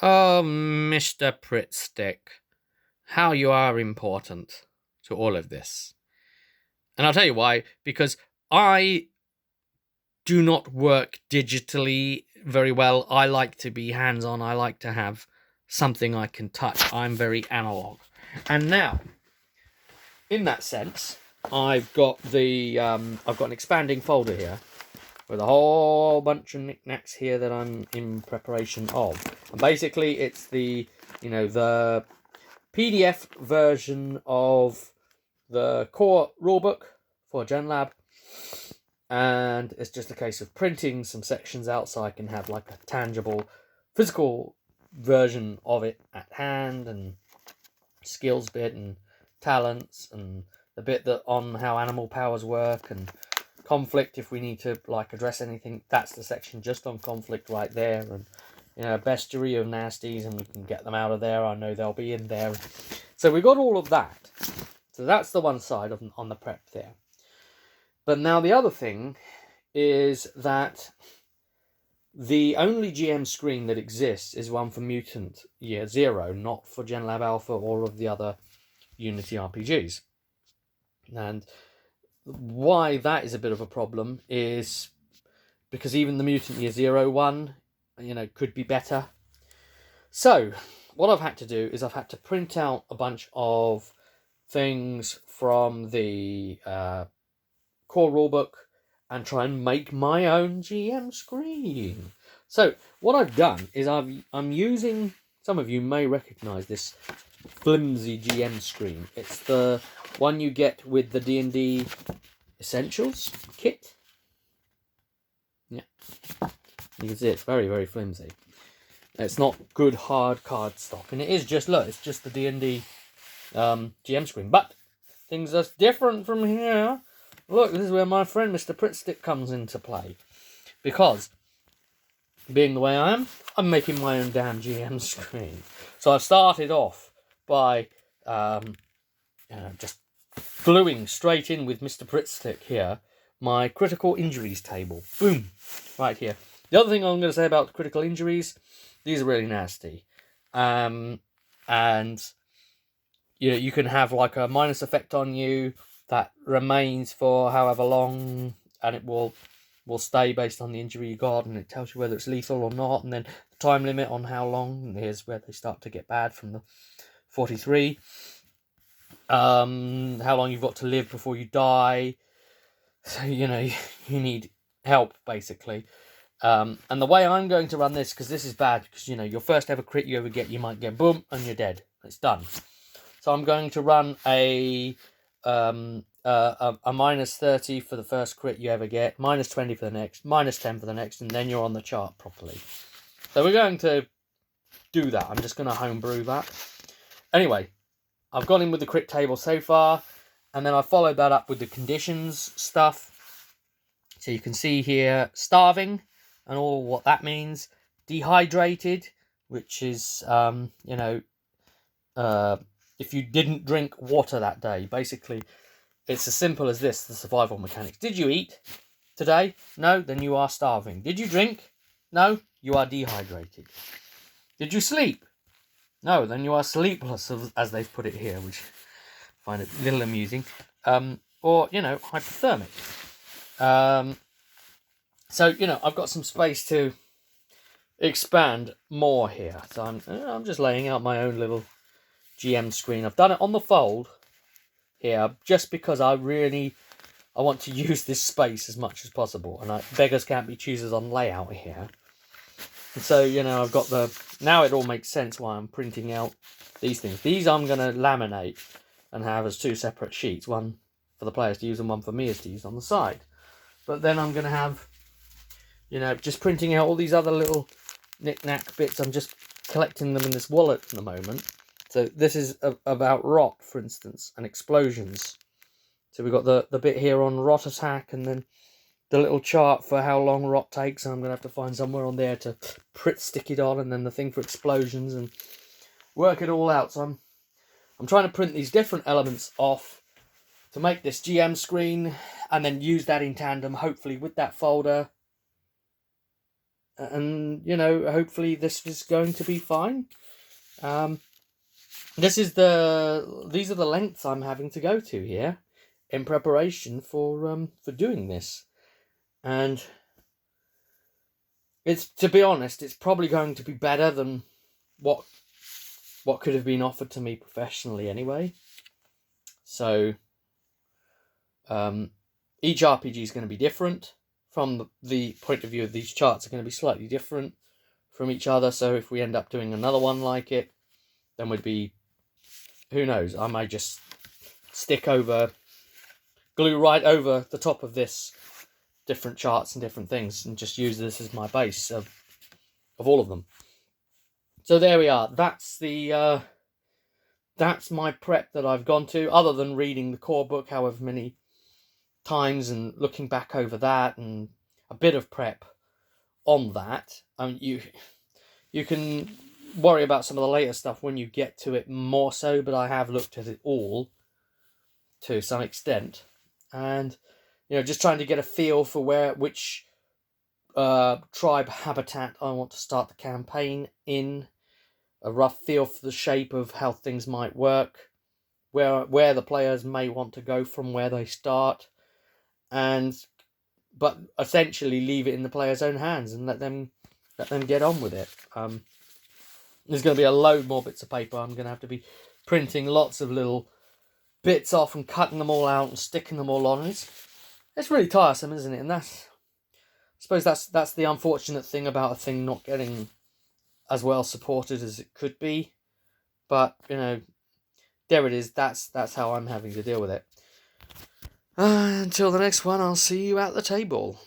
Oh, Mr. Pritt, how you are important to all of this. And I'll tell you why, because I do not work digitally very well. I like to be hands-on. I like to have something I can touch. I'm very analog. And now, in that sense, I've got an expanding folder here with a whole bunch of knickknacks here that I'm in preparation of. And basically, it's the PDF version of the core rulebook for Genlab, and it's just a case of printing some sections out so I can have like a tangible, physical version of it at hand, and skills bit and talents and the bit that on how animal powers work and conflict if we need to like address anything. That's the section just on conflict right there, and bestiary of nasties, and we can get them out of there. I know they'll be in there. So we got all of that. So that's the one side on the prep there. But now the other thing is that the only GM screen that exists is one for Mutant Year Zero, not for Genlab Alpha or of the other Unity RPGs. And why that is a bit of a problem is because even the Mutant Year Zero one, could be better. So what I've had to do is I've had to print out a bunch of things from the core rulebook and try and make my own GM screen. So what I've done is I'm using, some of you may recognize this flimsy GM screen. It's the one you get with the D&D Essentials kit. Yeah, you can see it's very, very flimsy. It's not good hard card stock, and it is just, look, it's just the D&D GM screen. But things are different from here. Look, this is where my friend Mr. Pritt comes into play. Because, being the way I am, I'm making my own damn GM screen. So I've started off by just gluing straight in with Mr. Pritt here my critical injuries table. Boom! Right here. The other thing I'm going to say about critical injuries, these are really nasty. And you can have like a minus effect on you that remains for however long, and it will stay based on the injury you got, and it tells you whether it's lethal or not, and then the time limit on how long, and here's where they start to get bad from the 43. How long you've got to live before you die. So, you need help, basically. And the way I'm going to run this, because this is bad, because, your first ever crit you ever get, you might get boom, and you're dead. It's done. So I'm going to run a minus 30 for the first crit you ever get, minus 20 for the next, minus 10 for the next, and then you're on the chart properly. So we're going to do that. I'm just going to homebrew that. Anyway, I've gone in with the crit table so far, and then I followed that up with the conditions stuff. So you can see here, starving, and all what that means. Dehydrated, which is, if you didn't drink water that day. Basically, it's as simple as this, the survival mechanics. Did you eat today? No? Then you are starving. Did you drink? No? You are dehydrated. Did you sleep? No? Then you are sleepless, as they've put it here, which I find it a little amusing. Or, hypothermic. So, I've got some space to expand more here. So I'm just laying out my own little GM screen. I've done it on the fold here just because I want to use this space as much as possible, and beggars can't be choosers on layout here. And so I've got now it all makes sense why I'm printing out these things. These I'm going to laminate and have as two separate sheets, one for the players to use and one for me to use on the side. But then I'm going to have just printing out all these other little knick-knack bits. I'm just collecting them in this wallet at the moment. So this is about rot, for instance, and explosions. So we've got the bit here on rot attack, and then the little chart for how long rot takes. And I'm going to have to find somewhere on there to stick it on, and then the thing for explosions, and work it all out. So I'm trying to print these different elements off to make this GM screen, and then use that in tandem, hopefully, with that folder. and hopefully this is going to be fine. These are the lengths I'm having to go to here in preparation for doing this, and to be honest, it's probably going to be better than what could have been offered to me professionally anyway. So each RPG is going to be different from the point of view of these charts are going to be slightly different from each other. So if we end up doing another one like it, then we'd be, who knows, I might just glue right over the top of this different charts and different things and just use this as my base of all of them. So there we are. That's my prep that I've gone to, other than reading the core book however many times and looking back over that, and a bit of prep on that. You can worry about some of the later stuff when you get to it more so, but I have looked at it all to some extent, and just trying to get a feel for which tribe habitat I want to start the campaign in, a rough feel for the shape of how things might work, where the players may want to go from where they start, but essentially leave it in the player's own hands and let them get on with it. There's going to be a load more bits of paper. I'm going to have to be printing lots of little bits off and cutting them all out and sticking them all on. It's really tiresome, isn't it? And I suppose that's the unfortunate thing about a thing not getting as well supported as it could be. But there it is. That's how I'm having to deal with it. Until the next one, I'll see you at the table.